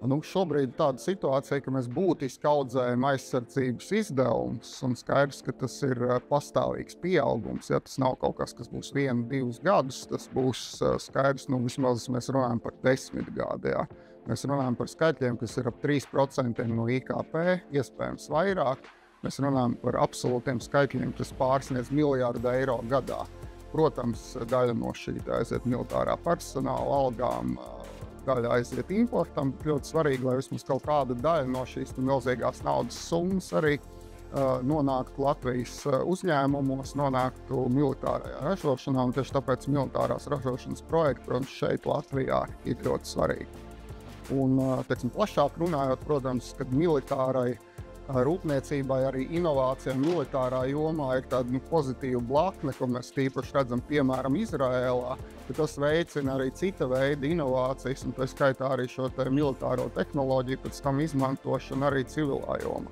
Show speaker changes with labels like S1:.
S1: Nu, šobrīd ir tāda situācija, ka mēs būtiski audzējam aizsardzības izdevumus, un skaidrs, ka tas ir pastāvīgs pieaugums. Ja tas nav kaut kas, kas būs 1-2 gadus, tas būs skaidrs, vismaz mēs runājam par 10 gadu. Ja. Mēs runājam par skaitļiem, kas ir ap 3% no IKP, iespējams vairāk. Mēs runājam par absolūtiem skaitļiem, kas pārsniedz miljardu eiro gadā. Protams, daļa no šī aiziet militārā personāla algām, daļa aiziet importam, bet ļoti svarīgi, lai vismaz kaut kāda daļa no šīs milzīgās naudas summas arī nonāktu Latvijas uzņēmumos, nonāktu militārajā ražošanā, un tieši tāpēc militārās ražošanas projekti, protams, šeit Latvijā ir ļoti svarīgi. Un, plašāk runājot, protams, kad militārai rūpniecībai, arī inovācijām militārā jomā ir tāda pozitīva blakne, ko mēs tīpaši redzam, piemēram, Izraēlā, ka tas veicina arī cita veida inovācijas, un tā skaitā arī šo militāro tehnoloģiju pēc tam izmantošanu arī civilā jomā.